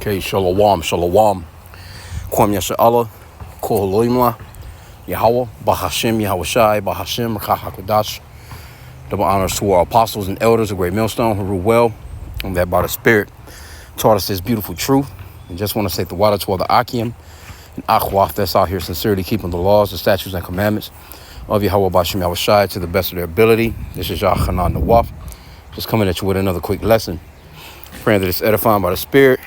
Okay, shalom, shalom. Kwam Yasha'Allah, Koholoimla, Yahweh, Bahashim, Yahweh Shai, Bahashim, Rakahakodash. Double honors to our apostles and elders of Great Millstone who rule well, and that by the Spirit taught us this beautiful truth. And just want to say the water to all the H.I.M and Akhwaf that's out here sincerely keeping the laws, the statutes, and commandments of Yahweh Bahashim, Yahweh Shai to the best of their ability. This is Yah Hanan Nawaf, just coming at you with another quick lesson. Praying that it's edifying by the Spirit.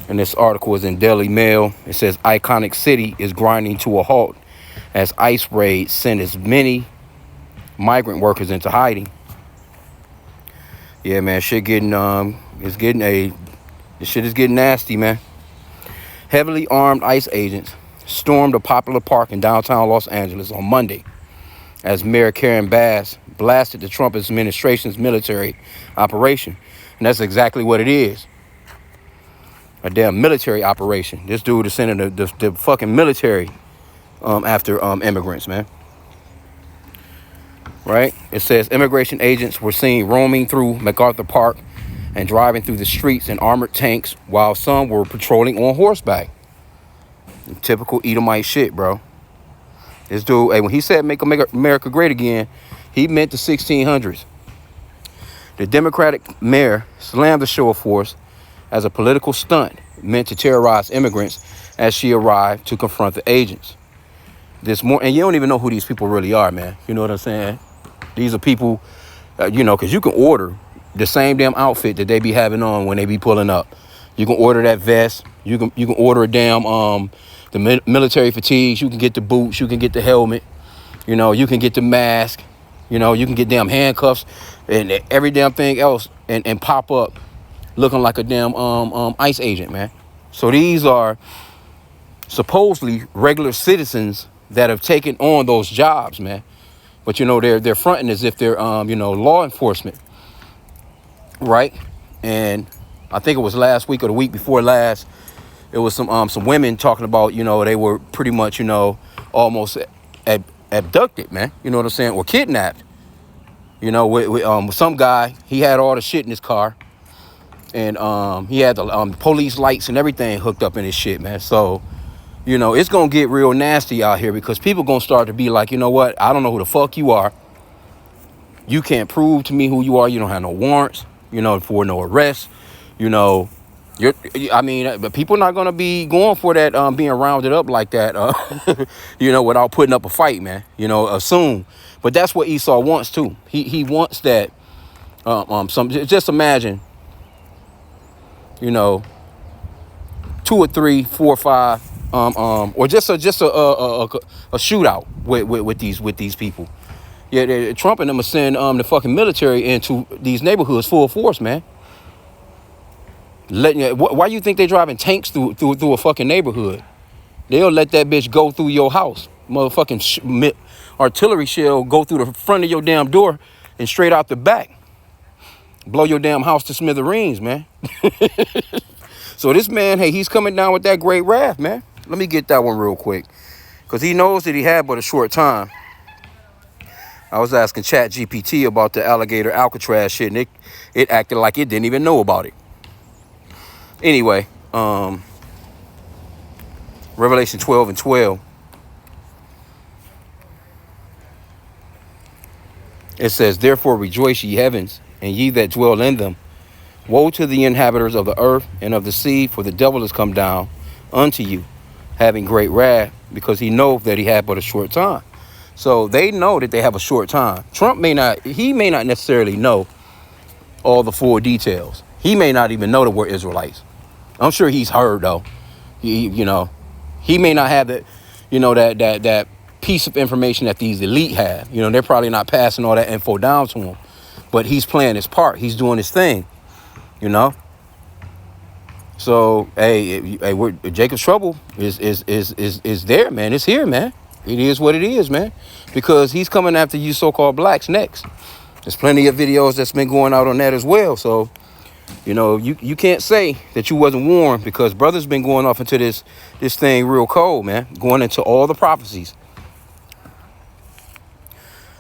And this article is in Daily Mail. It says, iconic city is grinding to a halt as ICE raids send as many migrant workers into hiding. Yeah, man, this shit is getting nasty, man. Heavily armed ICE agents stormed a popular park in downtown Los Angeles on Monday as Mayor Karen Bass blasted the Trump administration's military operation. And that's exactly what it is. A damn military operation. This dude is sending the fucking military after immigrants, man. Right? It says immigration agents were seen roaming through MacArthur Park and driving through the streets in armored tanks while some were patrolling on horseback. Typical Edomite shit, bro. This dude, hey, when he said make America great again, he meant the 1600s. The Democratic mayor slammed the show of force as a political stunt meant to terrorize immigrants as she arrived to confront the agents. And you don't even know who these people really are, man. You know what I'm saying? These are people, because you can order the same damn outfit that they be having on when they be pulling up. You can order that vest. You can order a damn the military fatigues. You can get the boots. You can get the helmet. You can get the mask. You can get damn handcuffs and every damn thing else and pop up looking like a damn ICE agent, man. So these are supposedly regular citizens that have taken on those jobs, man. But they're fronting as if they're law enforcement, right? And I think it was last week or the week before last, it was some women talking about they were pretty much almost abducted, man. You know what I'm saying? Or kidnapped. With some guy, he had all the shit in his car. And he had the police lights and everything hooked up in his shit, man. So, it's going to get real nasty out here because people going to start to be like, you know what? I don't know who the fuck you are. You can't prove to me who you are. You don't have no warrants, for no arrest. But people not going to be going for that, being rounded up like that, without putting up a fight, man. Assume. But that's what Esau wants, too. He wants that. Just imagine. 2 or 3, 4 or 5, or just a shootout with these people. Yeah, Trump and them are sending the fucking military into these neighborhoods full force, man. Why you think they driving tanks through a fucking neighborhood? They'll let that bitch go through your house, motherfucking artillery shell go through the front of your damn door and straight out the back. Blow your damn house to smithereens, man. So this man, hey, he's coming down with that great wrath, man. Let me get that one real quick. Because he knows that he had but a short time. I was asking ChatGPT about the alligator Alcatraz shit, and it acted like it didn't even know about it. Anyway, Revelation 12:12. It says, therefore rejoice, ye heavens, and ye that dwell in them. Woe to the inhabitants of the earth and of the sea, for the devil is come down unto you, having great wrath, because he knoweth that he had but a short time. So they know that they have a short time. Trump may not necessarily know all the full details. He may not even know that we're Israelites. I'm sure he's heard, though. He may not have that, that piece of information that these elite have. They're probably not passing all that info down to him. But he's playing his part. He's doing his thing, So, hey, Jacob's trouble is there, man. It's here, man. It is what it is, man. Because he's coming after you so-called blacks next. There's plenty of videos that's been going out on that as well. So, you can't say that you wasn't warned because brother's been going off into this thing real cold, man. Going into all the prophecies.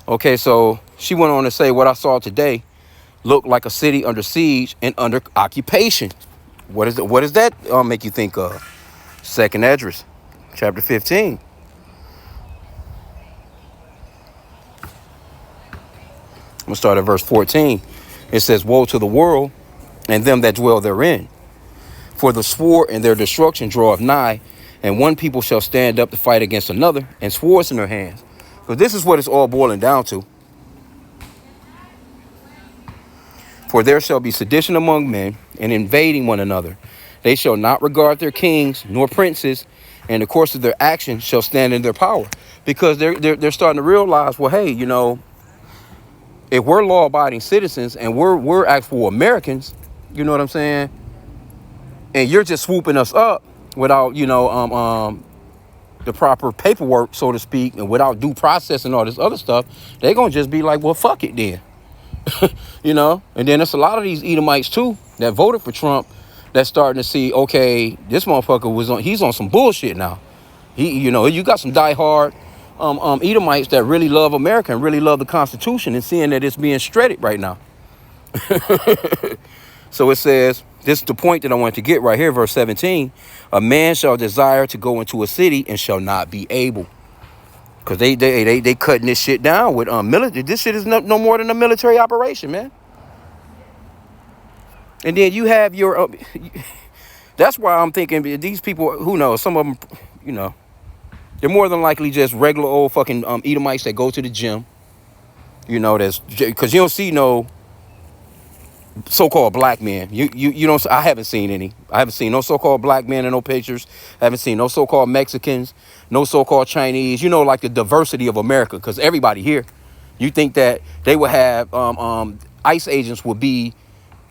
Okay, so she went on to say what I saw today looked like a city under siege and under occupation. What does that make you think of? Second Esdras, chapter 15. I'm gonna start at verse 14. It says, "Woe to the world and them that dwell therein, for the sword and their destruction draweth nigh, and one people shall stand up to fight against another, and swords in their hands." Because this is what it's all boiling down to. "For there shall be sedition among men, and invading one another. They shall not regard their kings nor princes, and the course of their actions shall stand in their power." Because they're starting to realize, well, hey, if we're law-abiding citizens and we're actual Americans, you know what I'm saying, and you're just swooping us up without the proper paperwork, so to speak, and without due process and all this other stuff, they're gonna just be like, well, fuck it then. And then there's a lot of these Edomites too that voted for Trump that's starting to see, okay, this motherfucker he's on some bullshit now. You got some diehard Edomites that really love America and really love the Constitution, and seeing that it's being shredded right now. So it says, this is the point that I want to get right here, verse 17. "A man shall desire to go into a city and shall not be able." Because they cutting this shit down with military. This shit is no more than a military operation, man. And then you have your... that's why I'm thinking these people, who knows, some of them, they're more than likely just regular old fucking Edomites that go to the gym. That's because you don't see no so-called black men. You don't. I haven't seen any. I haven't seen no so-called black men in no pictures. I haven't seen no so-called Mexicans, no so-called Chinese. Like the diversity of America, because everybody here. You think that they would have ICE agents would be,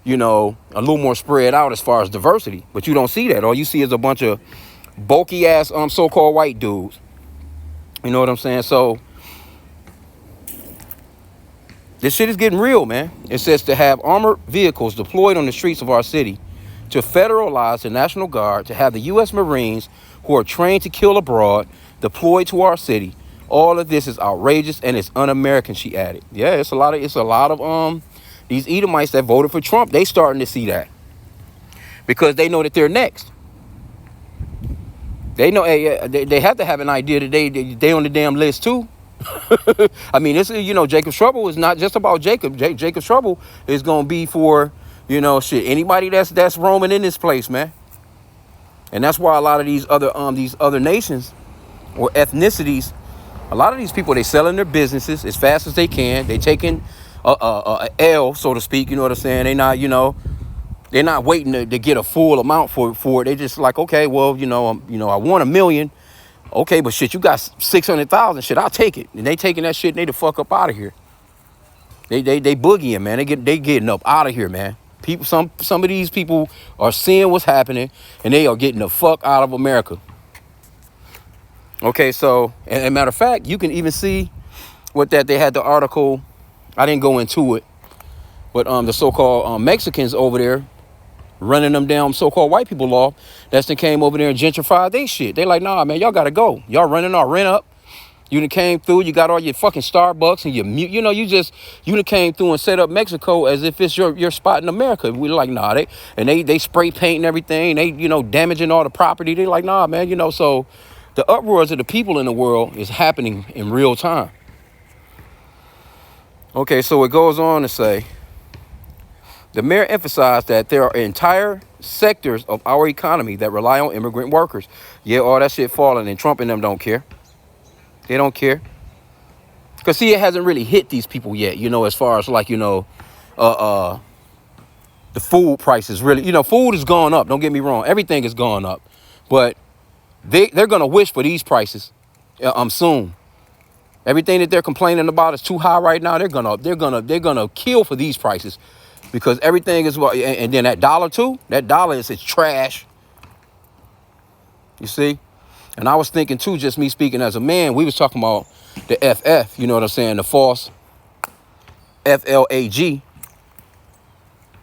a little more spread out as far as diversity, but you don't see that. All you see is a bunch of bulky ass so-called white dudes. You know what I'm saying? So this shit is getting real, man. It says to have armored vehicles deployed on the streets of our city, to federalize the National Guard, to have the U.S. Marines who are trained to kill abroad deployed to our city. All of this is outrageous and it's un-American, she added. Yeah, it's a lot of these Edomites that voted for Trump. They starting to see that because they know that they're next. They know they have to have an idea that they on the damn list too. I mean, it's Jacob's trouble is not just about Jacob. Jacob's trouble is gonna be for anybody that's roaming in this place, man. And that's why a lot of these other nations or ethnicities, a lot of these people, they selling their businesses as fast as they can. They taking a L, so to speak. You know what I'm saying? They not they're not waiting to get a full amount for it. They just like, okay, well, I want $1 million. Okay, but shit, you got 600,000. Shit, I'll take it. And they taking that shit and they the fuck up out of here. They boogieing, man. They getting up out of here, man. People, some of these people are seeing what's happening and they are getting the fuck out of America. Okay, so, and matter of fact, you can even see what they had the article. I didn't go into it, but the so-called Mexicans over there running them down so-called white people off. That's then came over there and gentrified they shit. They like, nah, man, y'all gotta go. Y'all running our rent up. You done came through. You got all your fucking Starbucks and you done came through and set up Mexico as if it's your spot in America. We like, nah, they spray painting everything. They damaging all the property. They like, nah, man, so the uproars of the people in the world is happening in real time. Okay, so it goes on to say, the mayor emphasized that there are entire sectors of our economy that rely on immigrant workers. Yeah, all that shit falling, and Trump and them don't care. They don't care. Because, see, it hasn't really hit these people yet, as far as, like, the food prices really. Food is going up. Don't get me wrong. Everything is going up. But they're going to wish for these prices soon. Everything that they're complaining about is too high right now. They're gonna kill for these prices. Because everything is, and then that dollar too, that dollar is trash. You see? And I was thinking too, just me speaking as a man, we was talking about the FF, you know what I'm saying? The false FLAG.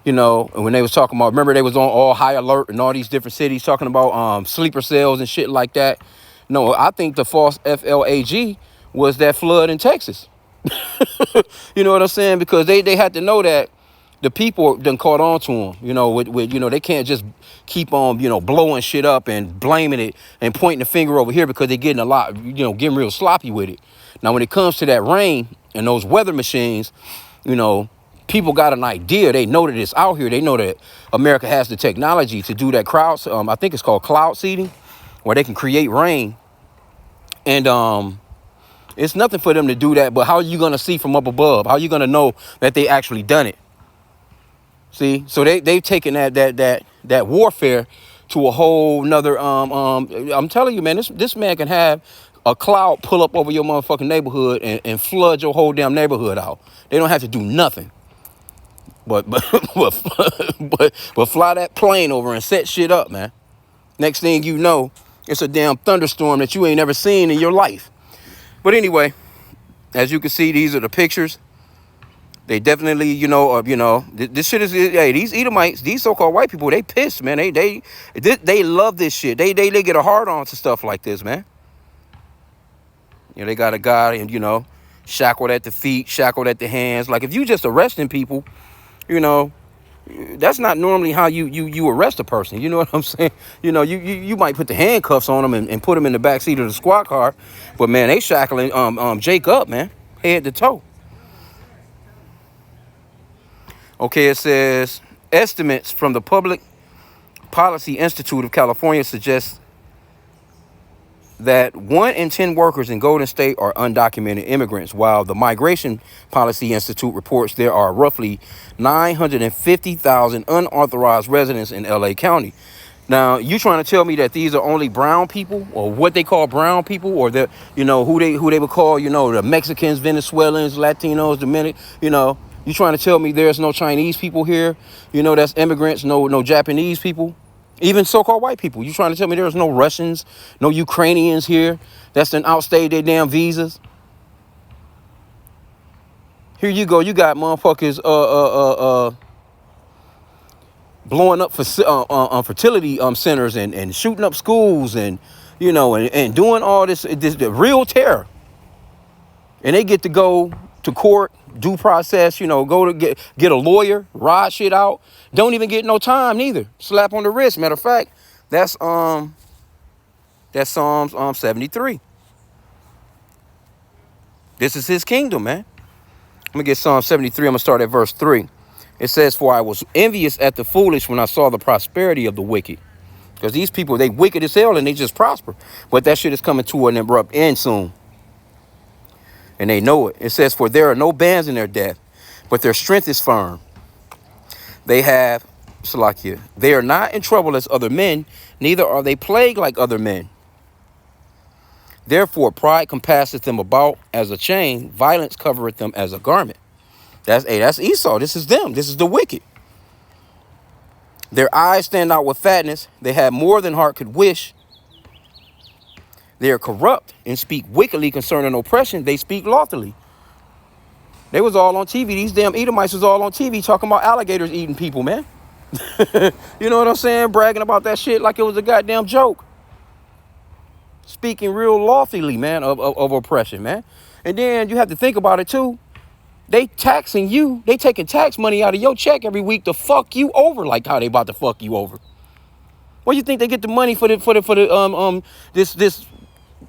And when they was talking about, remember they was on all high alert in all these different cities talking about sleeper cells and shit like that. No, I think the false FLAG was that flood in Texas. You know what I'm saying? Because they had to know that the people done caught on to them, with they can't just keep on, blowing shit up and blaming it and pointing the finger over here because they're getting a lot, getting real sloppy with it. Now, when it comes to that rain and those weather machines, people got an idea. They know that it's out here. They know that America has the technology to do that I think it's called cloud seeding, where they can create rain. And it's nothing for them to do that. But how are you going to see from up above? How are you going to know that they actually done it? See, so they've taken that warfare to a whole nother. I'm telling you, man, this man can have a cloud pull up over your motherfucking neighborhood and flood your whole damn neighborhood out. They don't have to do nothing. But but fly that plane over and set shit up, man. Next thing you know, it's a damn thunderstorm that you ain't never seen in your life. But anyway, as you can see, these are the pictures. They definitely, this shit is, hey, these Edomites, these so-called white people, they pissed, man. They love this shit. They get a hard on to stuff like this, man. They got a guy and, shackled at the feet, shackled at the hands. Like, if you just arresting people, that's not normally how you arrest a person. You know what I'm saying? You might put the handcuffs on them and put them in the back seat of the squad car. But, man, they shackling Jake up, man, head to toe. Okay, it says, estimates from the Public Policy Institute of California suggest that 1 in 10 workers in Golden State are undocumented immigrants, while the Migration Policy Institute reports there are roughly 950,000 unauthorized residents in LA County. Now, you trying to tell me that these are only brown people, or what they call brown people, or the who they would call the Mexicans, Venezuelans, Latinos, Dominican, you trying to tell me there's no Chinese people here, that's immigrants, no Japanese people, even so-called white people. You trying to tell me there's no Russians, no Ukrainians here that's done outstayed their damn visas? Here you go. You got motherfuckers blowing up for fertility centers and shooting up schools and and doing all this the real terror. And they get to go to court, due process, go to get a lawyer, ride shit out. Don't even get no time neither. Slap on the wrist. Matter of fact, that's Psalms 73. This is his kingdom, man. I'm gonna get Psalm 73. I'm gonna start at verse 3. It says, "For I was envious at the foolish when I saw the prosperity of the wicked." Because these people, they wicked as hell and they just prosper. But that shit is coming to an abrupt end soon. And they know it. It says, "For there are no bands in their death, but their strength is firm. They have, Salakia, they are not in trouble as other men, neither are they plagued like other men. Therefore, pride compasseth them about as a chain, violence covereth them as a garment." That's Esau. This is them. This is the wicked. "Their eyes stand out with fatness. They have more than heart could wish. They are corrupt and speak wickedly concerning oppression. They speak loftily." They was all on TV. These damn Edomites was all on TV talking about alligators eating people, man. You know what I'm saying? Bragging about that shit like it was a goddamn joke. Speaking real loftily, man, of oppression, man. And then you have to think about it, too. They taxing you. They taking tax money out of your check every week to fuck you over like how they about to fuck you over. Where you think they get the money for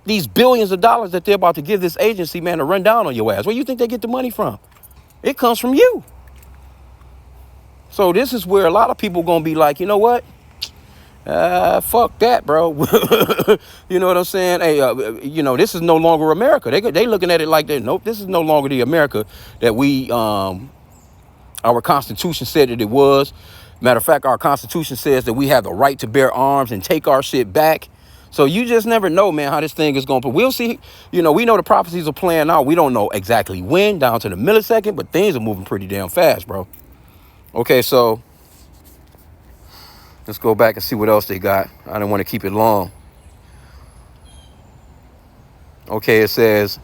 these billions of dollars that they're about to give this agency, man, to run down on your ass? Where you think they get the money from? It comes from you. So this is where a lot of people gonna be like, you know what? Fuck that, bro. You know what I'm saying? Hey, this is no longer America. They looking at it like that. Nope, this is no longer the America that our Constitution said that it was. Matter of fact, our Constitution says that we have the right to bear arms and take our shit back. So you just never know, man, how this thing is going to. We'll see. We know the prophecies are playing out. We don't know exactly when, down to the millisecond, but things are moving pretty damn fast, bro. Okay, so let's go back and see what else they got. I didn't want to keep it long. Okay, it says,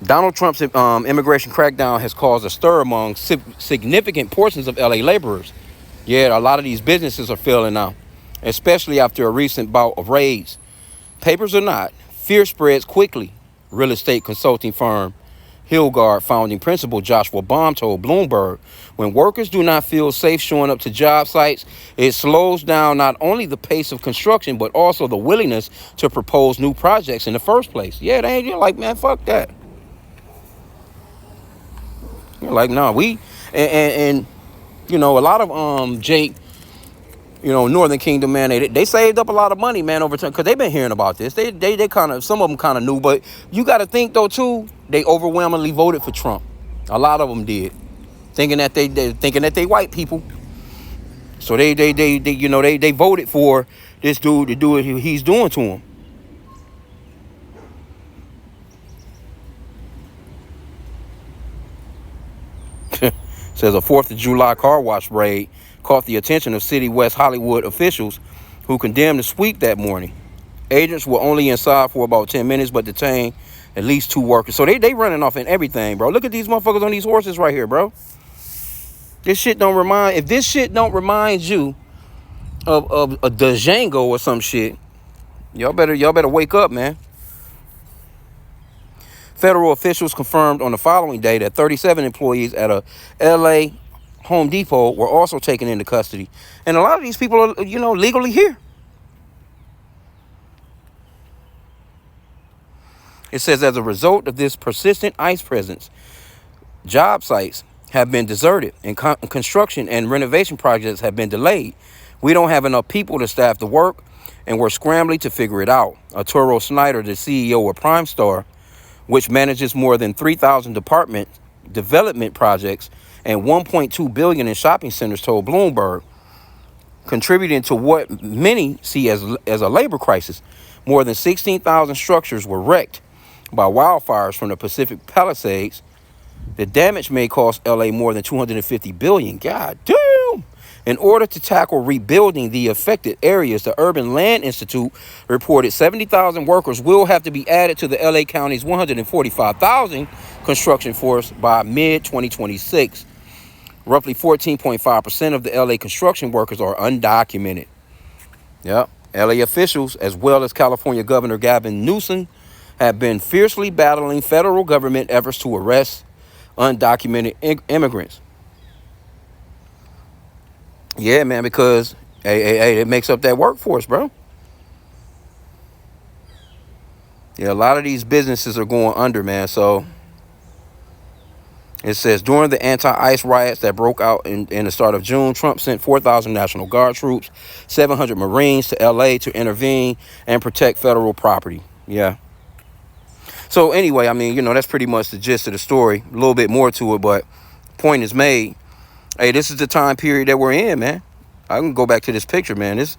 Donald Trump's immigration crackdown has caused a stir among significant portions of LA laborers. Yeah, a lot of these businesses are failing now, especially after a recent bout of raids. Papers or not, fear spreads quickly, real estate consulting firm Hillgard founding principal Joshua Baum told Bloomberg, when workers do not feel safe showing up to job sites, it slows down not only the pace of construction, but also the willingness to propose new projects in the first place. Yeah, they ain't, you're like, man, fuck that. You're like, nah, and you know, a lot of, Jake, you know, Northern Kingdom, man, they saved up a lot of money, man, over time, because they've been hearing about this. They kind of, some of them kind of knew, but you got to think, though, too, they overwhelmingly voted for Trump. A lot of them did, thinking that they white people. So they you know, they voted for this dude to do what he's doing to them. Says a 4th of July car wash raid caught the attention of City West Hollywood officials who condemned the sweep that morning. Agents were only inside for about 10 minutes, but detained at least 2 workers. So they running off in everything, bro. Look at these motherfuckers on these horses right here, bro. If this shit don't remind you of a Django or some shit, y'all better wake up, man. Federal officials confirmed on the following day that 37 employees at a LA Home Depot were also taken into custody. And a lot of these people are, you know, legally here. It says, as a result of this persistent ICE presence, job sites have been deserted and construction and renovation projects have been delayed. We don't have enough people to staff the work, and we're scrambling to figure it out. Arturo Snyder, the CEO of Prime Star, which manages more than 3,000 development projects and $1.2 billion in shopping centers, told Bloomberg, contributing to what many see as a labor crisis. More than 16,000 structures were wrecked by wildfires from the Pacific Palisades. The damage may cost LA more than $250 billion. God damn! In order to tackle rebuilding the affected areas, the Urban Land Institute reported 70,000 workers will have to be added to the LA County's 145,000 construction force by mid-2026. Roughly 14.5% of the LA construction workers are undocumented. Yep. LA officials, as well as California Governor Gavin Newsom, have been fiercely battling federal government efforts to arrest undocumented immigrants. Yeah, man, because it makes up that workforce, bro. Yeah, a lot of these businesses are going under, man. So it says, during the anti-ICE riots that broke out in the start of June, Trump sent 4,000 National Guard troops, 700 Marines to LA to intervene and protect federal property. Yeah. So anyway, I mean, you know, that's pretty much the gist of the story. A little bit more to it, but point is made. Hey, this is the time period that we're in, man. I can go back to this picture, man. This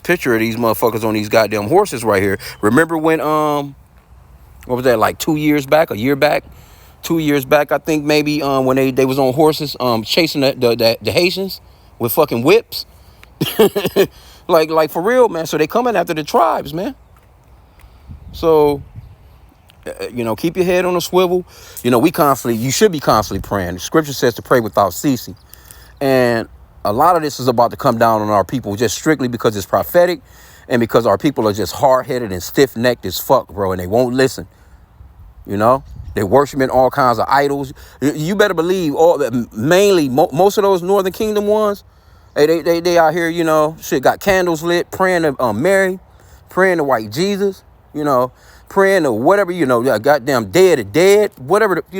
picture of these motherfuckers on these goddamn horses right here. Remember when, what was that, like 2 years back, a year back? 2 years back, I think maybe, when they was on horses, chasing the Haitians with fucking whips. like for real, man. So they coming after the tribes, man. So, you know, keep your head on a swivel. You know, you should be constantly praying. The scripture says to pray without ceasing. And a lot of this is about to come down on our people just strictly because it's prophetic and because our people are just hard-headed and stiff-necked as fuck, bro, and they won't listen. You know, they're worshiping all kinds of idols. You better believe most of those Northern Kingdom ones, they out here, you know, shit, got candles lit, praying to Mary, praying to white Jesus, you know, praying to whatever, you know, goddamn dead, whatever, but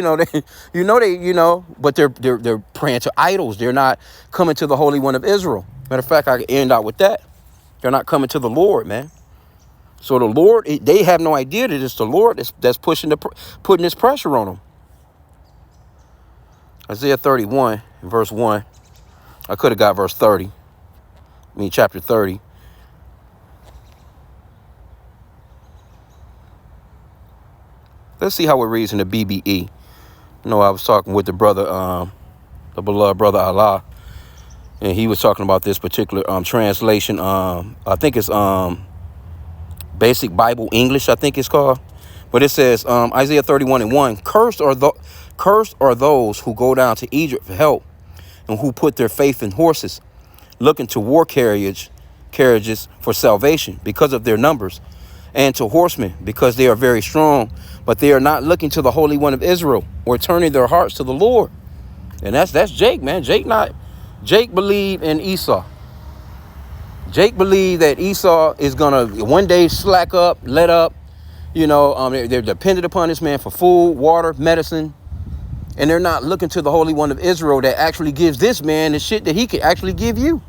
they're praying to idols. They're not coming to the Holy One of Israel. Matter of fact, I can end out with that. They're not coming to the Lord, man. So the Lord, they have no idea that it's the Lord that's putting this pressure on them. Isaiah 31, verse 1. I could have got verse 30. Chapter 30. Let's see how it reads in the BBE. You know, I was talking with the brother, the beloved brother Allah, and he was talking about this particular translation. I think it's Basic Bible English, I think it's called. But it says, Isaiah 31:1, cursed are those who go down to Egypt for help and who put their faith in horses, looking to war carriages for salvation because of their numbers. and to horsemen, because they are very strong, but they are not looking to the Holy One of Israel or turning their hearts to the Lord. And that's Jake, man. Jake believed in Esau. Jake believed that Esau is gonna one day slack up, let up. They're dependent upon this man for food, water, medicine, and they're not looking to the Holy One of Israel that actually gives this man the shit that he could actually give you.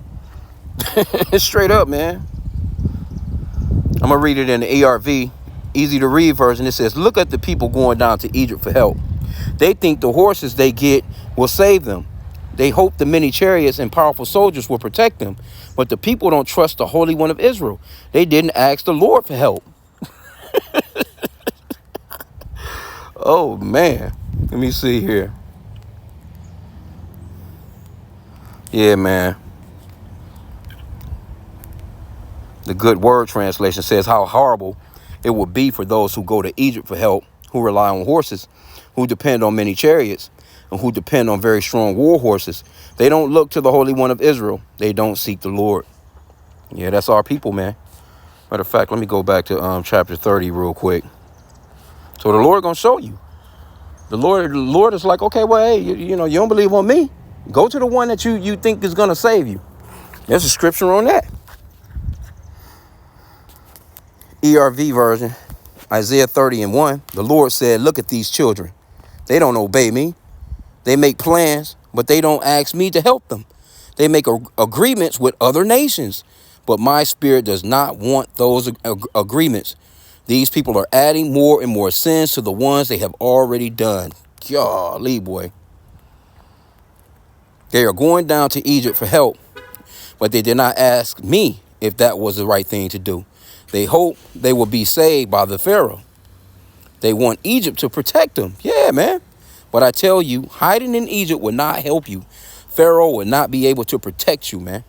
Straight up, man. I'm gonna read it in the ARV, easy to read version. It says, "Look at the people going down to Egypt for help. They think the horses they get will save them. They hope the many chariots and powerful soldiers will protect them. But the people don't trust the Holy One of Israel. They didn't ask the Lord for help." Oh, man. Let me see here. Yeah, man. The Good Word translation says, "How horrible it would be for those who go to Egypt for help, who rely on horses, who depend on many chariots, and who depend on very strong war horses. They don't look to the Holy One of Israel. They don't seek the Lord." Yeah, that's our people, man. Matter of fact, let me go back to chapter 30 real quick. So the Lord gonna show you. The Lord is like, okay, well, hey, you don't believe on me? Go to the one that you think is gonna save you. There's a scripture on that. ERV version, Isaiah 30:1. The Lord said, "Look at these children. They don't obey me. They make plans, but they don't ask me to help them. They make agreements with other nations, but my spirit does not want those agreements. These people are adding more and more sins to the ones they have already done." Golly, boy. They are going down to Egypt for help, but they did not ask me if that was the right thing to do. They hope they will be saved by the Pharaoh. They want Egypt to protect them. Yeah, man. But I tell you, hiding in Egypt will not help you. Pharaoh will not be able to protect you, man.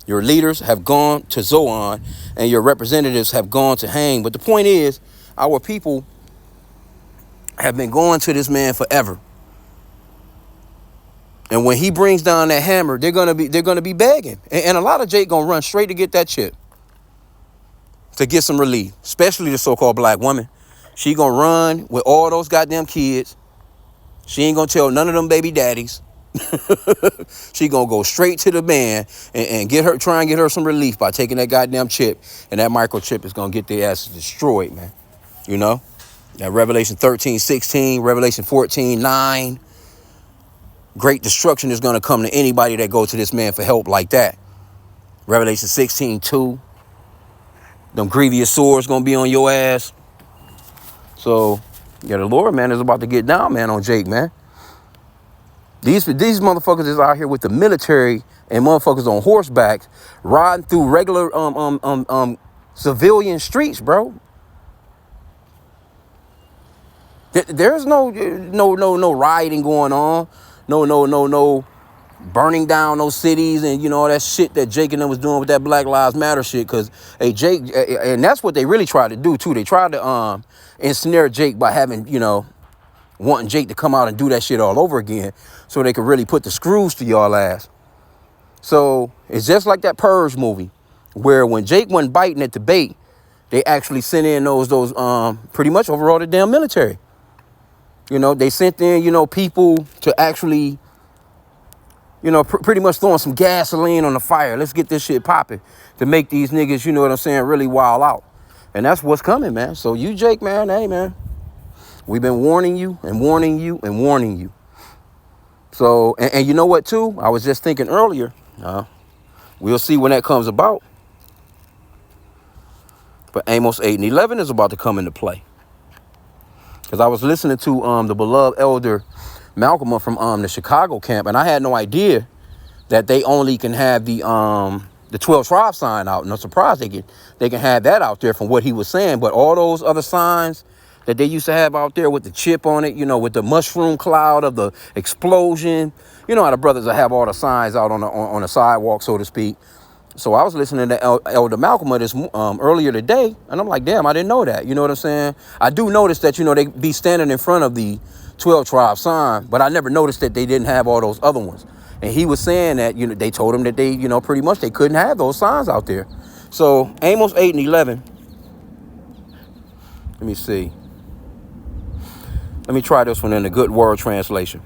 Your leaders have gone to Zoan and your representatives have gone to H.I.M. But the point is, our people have been going to this man forever. And when he brings down that hammer, they're gonna be begging. And a lot of Jake gonna run straight to get that chip, to get some relief, especially the so-called black woman. She gonna run with all those goddamn kids. She ain't gonna tell none of them baby daddies. She gonna go straight to the man and try and get her some relief by taking that goddamn chip. And that microchip is gonna get their asses destroyed, man. That Revelation 13:16, Revelation 14:9. Great destruction is gonna come to anybody that go to this man for help like that. Revelation 16:2. Them grievous swords gonna be on your ass. So, yeah, the Lord, man, is about to get down, man, on Jake, man. These motherfuckers is out here with the military and motherfuckers on horseback riding through regular civilian streets, bro. There's no rioting going on. No burning down those cities and all that shit that Jake and them was doing with that Black Lives Matter shit. Cause Jake, and that's what they really tried to do too. They tried to ensnare Jake by having wanting Jake to come out and do that shit all over again, so they could really put the screws to y'all ass. So it's just like that Purge movie, where when Jake wasn't biting at the bait, they actually sent in those pretty much overall the damn military. They sent in people to actually pretty much throwing some gasoline on the fire. Let's get this shit popping to make these niggas, really wild out. And that's what's coming, man. So you, Jake, man, hey, man, we've been warning you and warning you and warning you. So, and you know what, too? I was just thinking earlier, we'll see when that comes about. But Amos 8:11 is about to come into play. Because I was listening to the beloved elder Malcolm from the Chicago camp, and I had no idea that they only can have the 12 tribe sign out. No surprise they can have that out there from what he was saying. But all those other signs that they used to have out there with the chip on it, with the mushroom cloud of the explosion, how the brothers will have all the signs out on the sidewalk, so to speak. So I was listening to Elder Malcolm this earlier today, and I'm like, damn, I didn't know that. You know what I'm saying? I do notice that, they be standing in front of the 12 tribe sign, but I never noticed that they didn't have all those other ones. And he was saying that, they told him that they, pretty much they couldn't have those signs out there. So Amos 8:11 Let me see. Let me try this one in the Good Word Translation.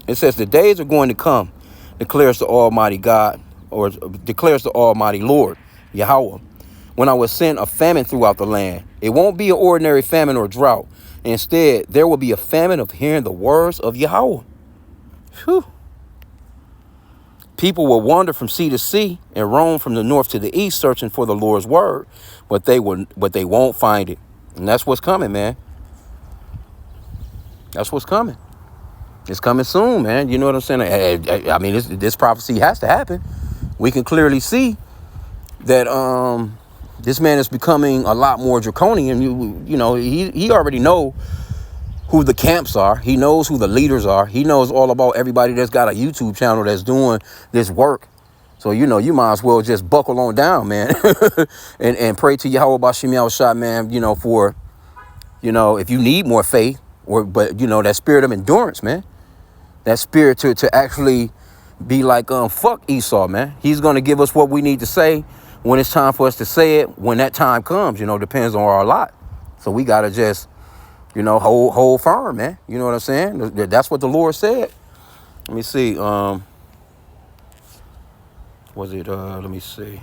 It says, the days are going to come, declares the Almighty God, or declares the Almighty Lord, Yahweh, when I will send a famine throughout the land. It won't be an ordinary famine or drought. Instead, there will be a famine of hearing the words of Yahweh. Whew. People will wander from sea to sea and roam from the north to the east, searching for the Lord's word, but they won't find it. And that's what's coming, man. That's what's coming. It's coming soon, man. You know what I'm saying? I mean, this prophecy has to happen. We can clearly see that this man is becoming a lot more draconian. You know, he already know who the camps are. He knows who the leaders are. He knows all about everybody that's got a YouTube channel that's doing this work. So, you know, you might as well just buckle on down, man, and pray to Yahweh H.I.M, man, you know, for, you know, if you need more faith, but, you know, that spirit of endurance, man, that spirit to actually be like, fuck Esau, man. He's going to give us what we need to say when it's time for us to say it, when that time comes, you know, depends on our lot. So we got to just, you know, hold firm, man. You know what I'm saying? That's what the Lord said. Let me see. Let me see.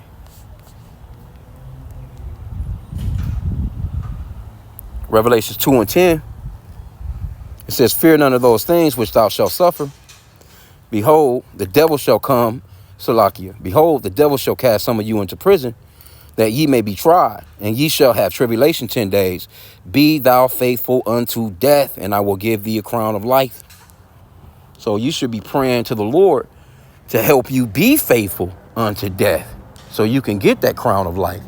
Revelations 2:10. It says, fear none of those things which thou shalt suffer. Behold, the devil shall come, Salakia. Behold, the devil shall cast some of you into prison, that ye may be tried, and ye shall have tribulation 10 days. Be thou faithful unto death, and I will give thee a crown of life. So you should be praying to the Lord to help you be faithful unto death, so you can get that crown of life.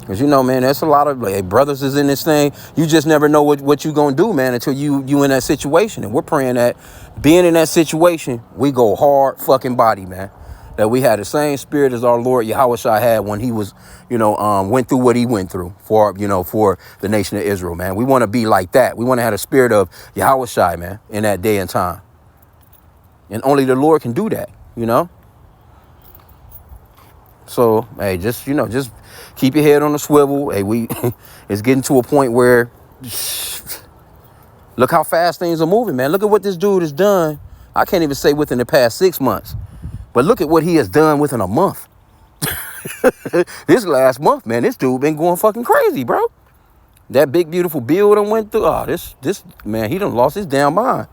Because, you know, man, there's a lot of brothers is in this thing. You just never know what you going to do, man, until you in that situation. And we're praying that being in that situation, we go hard fucking body, man. That we had the same spirit as our Lord Yahweh had when he was, you know, went through what he went through for, you know, for the nation of Israel, man. We want to be like that. We want to have the spirit of Yahweh, man, in that day and time. And only the Lord can do that, you know. So, hey, just, you know, just keep your head on the swivel. Hey, it's getting to a point where look how fast things are moving, man. Look at what this dude has done. I can't even say within the past 6 months, but look at what he has done within a month. This last month, man, this dude been going fucking crazy, bro. That big, beautiful bill done went through. Oh, this man, he done lost his damn mind.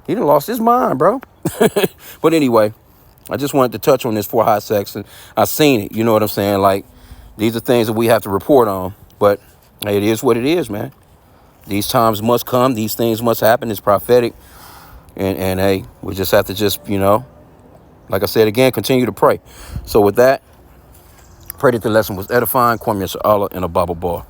He done lost his mind, bro. But anyway, I just wanted to touch on this for hot sex, and I seen it. You know what I'm saying? Like, these are things that we have to report on. But hey, it is what it is, man. These times must come. These things must happen. It's prophetic. And hey, we just have to just, you know, like I said again, continue to pray. So with that, pray that the lesson was edifying. Kwame Allah in a Bible bar.